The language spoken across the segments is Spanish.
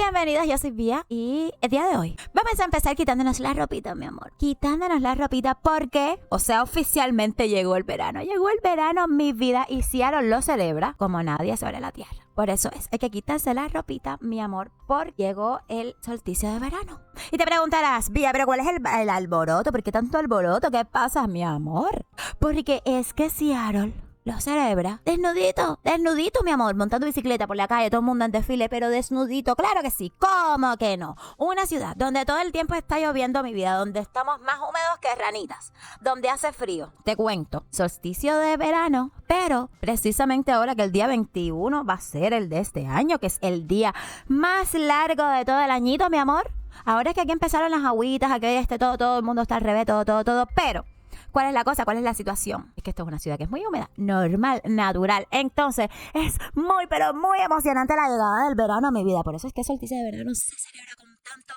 Bienvenidos, yo soy Vía y el día de hoy vamos a empezar quitándonos la ropita, mi amor. Quitándonos la ropita porque, o sea, oficialmente llegó el verano. Llegó el verano, mi vida, y Seattle lo celebra como nadie sobre la tierra. Por eso hay que quitarse la ropita, mi amor, porque llegó el solsticio de verano. Y te preguntarás, Vía, ¿pero cuál es el alboroto? ¿Por qué tanto alboroto? ¿Qué pasa, mi amor? Porque es que Seattle lo celebra desnudito, mi amor, montando bicicleta por la calle, todo el mundo en desfile, pero desnudito, claro que sí, ¿cómo que no? Una ciudad donde todo el tiempo está lloviendo, mi vida, donde estamos más húmedos que ranitas, donde hace frío, te cuento, solsticio de verano, pero precisamente ahora que el día 21 va a ser el de este año, que es el día más largo de todo el añito, mi amor. Ahora es que aquí empezaron las agüitas, aquí todo el mundo está al revés, todo, pero ¿cuál es la cosa? ¿Cuál es la situación? Es que esto es una ciudad que es muy húmeda, normal, natural. Entonces, es muy, pero muy emocionante la llegada del verano a mi vida. Por eso es que el solsticio de verano se celebra con tanto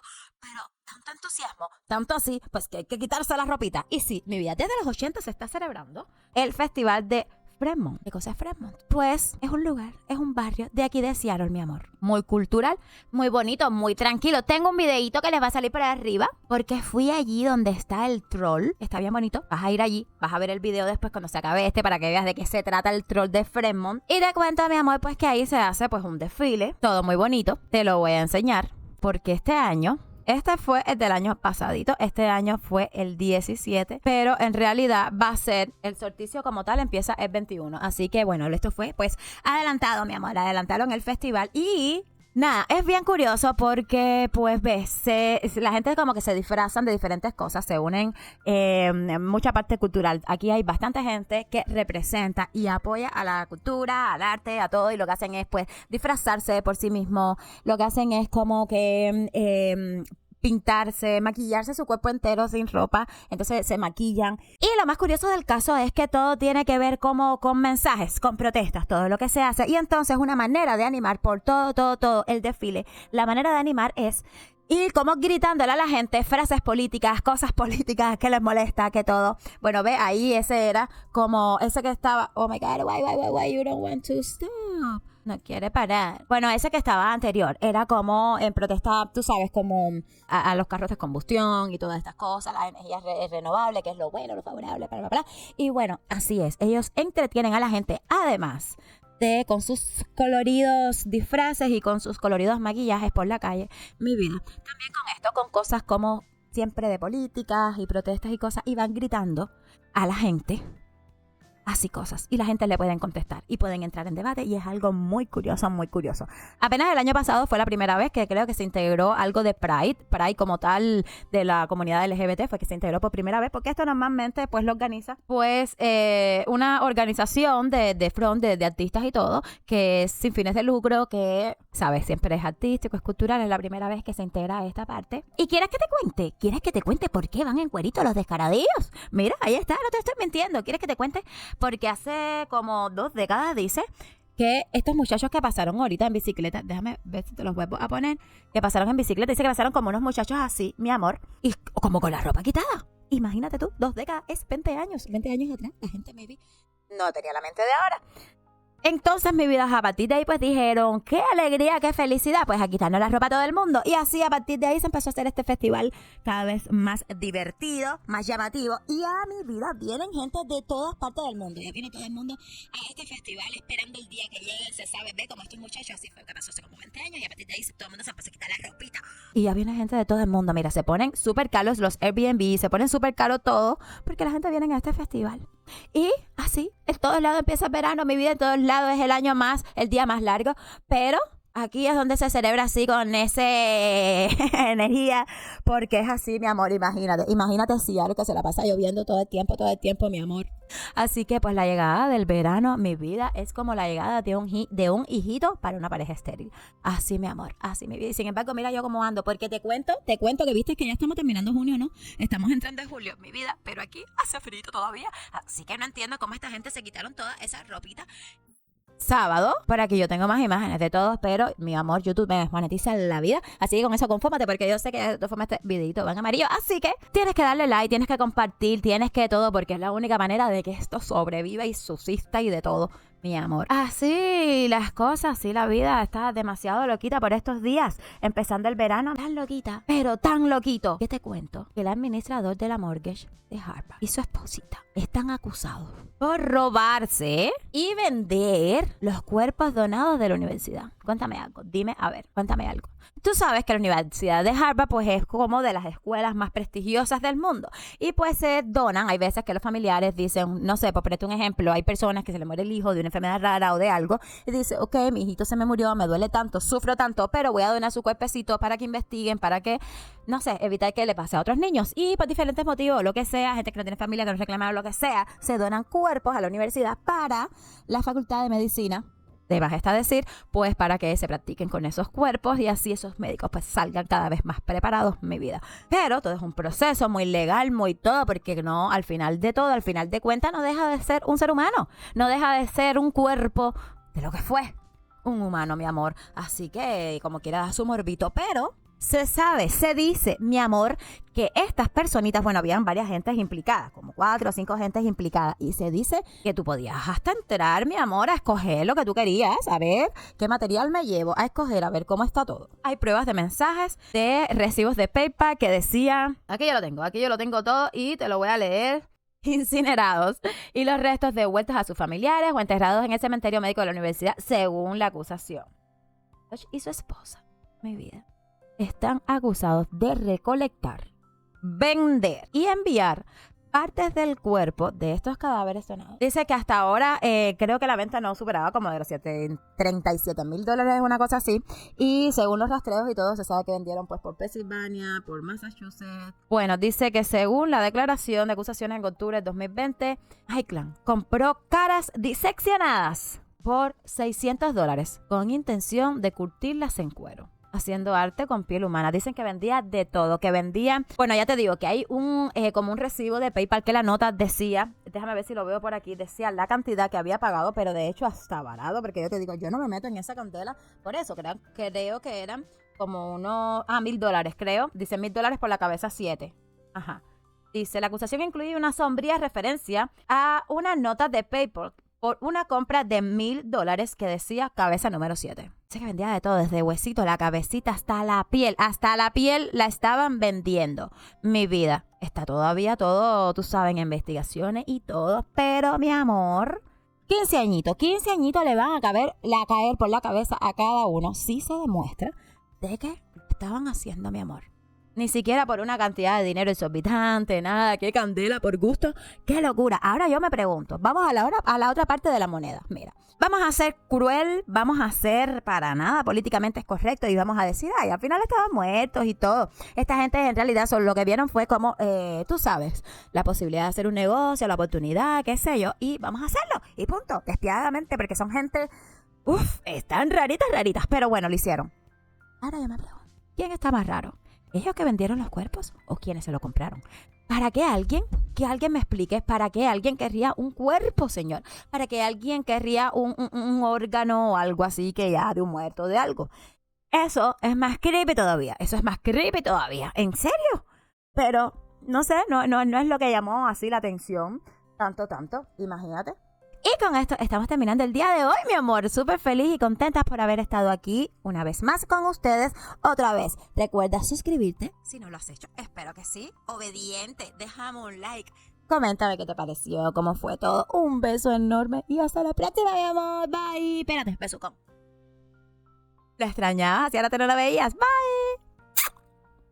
entusiasmo. Tanto así, pues que hay que quitarse la ropita. Y sí, mi vida, desde los 80 se está celebrando el festival de Fremont. ¿Qué cosa es Fremont? Pues es un lugar, es un barrio de aquí de Seattle, mi amor. Muy cultural, muy bonito, muy tranquilo. Tengo un videíto que les va a salir por arriba porque fui allí donde está el troll. Está bien bonito. Vas a ir allí, vas a ver el video después cuando se acabe para que veas de qué se trata el troll de Fremont. Y te cuento, mi amor, pues que ahí se hace pues un desfile. Todo muy bonito. Te lo voy a enseñar porque este año... Este fue el del año pasadito, este año fue el 17, pero en realidad va a ser el solsticio como tal, empieza el 21. Así que bueno, esto fue pues adelantado, mi amor, adelantaron el festival y... Nada, es bien curioso porque, pues, ves, la gente como que se disfrazan de diferentes cosas, se unen en mucha parte cultural. Aquí hay bastante gente que representa y apoya a la cultura, al arte, a todo, y lo que hacen es, pues, disfrazarse por sí mismo. Lo que hacen es como que... pintarse, maquillarse su cuerpo entero sin ropa, entonces se maquillan. Y lo más curioso del caso es que todo tiene que ver como con mensajes, con protestas, todo lo que se hace. Y entonces una manera de animar por todo el desfile, la manera de animar es ir como gritándole a la gente frases políticas, cosas políticas que les molesta, que todo. Bueno, ve, ahí ese era como ese que estaba, oh my God, why you don't want to stop? No quiere parar. Bueno, ese que estaba anterior era como en protesta, tú sabes, como a los carros de combustión y todas estas cosas, la energía renovable, que es lo bueno, lo favorable, bla. Y bueno, así es. Ellos entretienen a la gente, además de con sus coloridos disfraces y con sus coloridos maquillajes por la calle, mi vida. También con esto, con cosas como siempre de políticas y protestas y cosas, y van gritando a la gente así cosas, y la gente le pueden contestar y pueden entrar en debate, y es algo muy curioso, muy curioso. Apenas el año pasado fue la primera vez que creo que se integró algo de Pride como tal de la comunidad LGBT, fue que se integró por primera vez, porque esto normalmente pues lo organiza pues una organización de front, de artistas y todo, que es sin fines de lucro, que sabes, siempre es artístico, es cultural, es la primera vez que se integra a esta parte. ¿Y quieres que te cuente? ¿Quieres que te cuente por qué van en cueritos los descaradillos? Mira, ahí está, no te estoy mintiendo. ¿Quieres que te cuente? Porque hace como 2 décadas, dice, que estos muchachos que pasaron ahorita en bicicleta, déjame ver si te los vuelvo a poner, que pasaron en bicicleta, dice que pasaron como unos muchachos así, mi amor, y como con la ropa quitada. Imagínate tú, 2 décadas, es 20 años atrás, la gente maybe no tenía la mente de ahora. Entonces, mi vida, a partir de ahí, pues dijeron, qué alegría, qué felicidad, pues a quitarnos la ropa a todo el mundo. Y así, a partir de ahí, se empezó a hacer este festival cada vez más divertido, más llamativo. Y a mi vida vienen gente de todas partes del mundo. Ya viene todo el mundo a este festival esperando el día que llegue, se sabe, ve como estos muchachos, así fue que pasó hace como 20 años. Y a partir de ahí, todo el mundo se empezó a quitar la ropita. Y ya viene gente de todo el mundo. Mira, se ponen súper caros los Airbnb, se ponen súper caro todo, porque la gente viene a este festival. Y así, en todos lados empieza el verano, mi vida en todos lados es el año más, el día más largo, pero aquí es donde se celebra así con ese energía, porque es así, mi amor, imagínate Seattle que se la pasa lloviendo todo el tiempo, mi amor. Así que pues la llegada del verano, mi vida, es como la llegada de un hijito para una pareja estéril. Así, mi amor, así, mi vida. Y sin embargo, mira yo cómo ando, porque te cuento que viste que ya estamos terminando junio, ¿no? Estamos entrando en julio, mi vida, pero aquí hace frío todavía. Así que no entiendo cómo esta gente se quitaron toda esa ropita sábado, para que yo tenga más imágenes de todos, pero mi amor, YouTube me desmonetiza la vida, así que con eso confórmate, porque yo sé que de todas formas este videito va en amarillo, así que tienes que darle like, tienes que compartir, tienes que todo, porque es la única manera de que esto sobreviva y subsista y de todo. mi amor. Así las cosas, sí, la vida está demasiado loquita por estos días. Empezando el verano, tan loquita, pero tan loquito. ¿Qué te cuento? Que el administrador de la mortgage de Harvard y su esposita están acusados por robarse y vender los cuerpos donados de la universidad. Cuéntame algo, dime, a ver, cuéntame algo. Tú sabes que la Universidad de Harvard pues es como de las escuelas más prestigiosas del mundo y pues se donan, hay veces que los familiares dicen, no sé, por ponerte un ejemplo, hay personas que se le muere el hijo de una enfermedad rara o de algo y dice, ok, mi hijito se me murió, me duele tanto, sufro tanto, pero voy a donar su cuerpecito para que investiguen, para que, no sé, evitar que le pase a otros niños y por diferentes motivos, lo que sea, gente que no tiene familia, que no reclama lo que sea, se donan cuerpos a la universidad para la Facultad de Medicina. De bajesta decir, pues para que se practiquen con esos cuerpos y así esos médicos pues salgan cada vez más preparados, mi vida. Pero todo es un proceso muy legal, muy todo, porque no, al final de todo, al final de cuentas, no deja de ser un ser humano, no deja de ser un cuerpo de lo que fue un humano, mi amor. Así que como quiera da su morbito, pero se sabe, se dice, mi amor, que estas personitas, bueno, habían varias gentes implicadas, como 4 o 5 gentes implicadas, y se dice que tú podías hasta entrar, mi amor, a escoger lo que tú querías, a ver qué material me llevo, a escoger, a ver cómo está todo. Hay pruebas de mensajes, de recibos de PayPal que decían, aquí yo lo tengo todo y te lo voy a leer. Incinerados y los restos devueltos a sus familiares o enterrados en el cementerio médico de la universidad, según la acusación. Y su esposa, mi vida, están acusados de recolectar, vender y enviar partes del cuerpo de estos cadáveres donados. Dice que hasta ahora creo que la venta no superaba como de los $37,000, una cosa así. Y según los rastreos y todo, se sabe que vendieron pues por Pensilvania, por Massachusetts. Bueno, dice que según la declaración de acusaciones en octubre de 2020, Highland compró caras diseccionadas por $600 con intención de curtirlas en cuero, haciendo arte con piel humana. Dicen que vendía de todo, que vendía... Bueno, ya te digo que hay como un recibo de PayPal que la nota decía, déjame ver si lo veo por aquí, decía la cantidad que había pagado, pero de hecho hasta barato, porque yo te digo, yo no me meto en esa candela, por eso creo que eran como unos... $1,000, creo. Dice $1,000 por la cabeza 7. Ajá. Dice, la acusación incluye una sombría referencia a una nota de PayPal por una compra de $1,000 que decía cabeza número 7. Sé que vendía de todo, desde huesito, la cabecita, hasta la piel la estaban vendiendo. Mi vida, está todavía todo, tú sabes, en investigaciones y todo, pero mi amor, 15 añitos le van a caer por la cabeza a cada uno, si se demuestra de que estaban haciendo, mi amor. Ni siquiera por una cantidad de dinero exorbitante, nada, qué candela, por gusto, qué locura. Ahora yo me pregunto, vamos a la otra parte de la moneda. Mira, vamos a ser cruel, vamos a ser para nada políticamente correcto y vamos a decir, ay, al final estaban muertos y todo. Esta gente en realidad solo lo que vieron fue como, tú sabes, la posibilidad de hacer un negocio, la oportunidad, qué sé yo, y vamos a hacerlo. Y punto, despiadadamente, porque son gente, están raritas, pero bueno, lo hicieron. Ahora yo me pregunto, ¿quién está más raro? ¿Ellos que vendieron los cuerpos o quienes se lo compraron? ¿Para qué alguien? Que alguien me explique. ¿Para qué alguien querría un cuerpo, señor? ¿Para qué alguien querría un órgano o algo así que ya de un muerto, de algo? Eso es más creepy todavía. ¿En serio? Pero, no sé, no es lo que llamó así la atención. Tanto. Imagínate. Y con esto estamos terminando el día de hoy, mi amor. Súper feliz y contenta por haber estado aquí una vez más con ustedes. Otra vez, recuerda suscribirte si no lo has hecho. Espero que sí. Obediente. Déjame un like. Coméntame qué te pareció, cómo fue todo. Un beso enorme y hasta la próxima, mi amor. Bye. Espérate, besucón. La extrañabas y ahora te no la veías. Bye.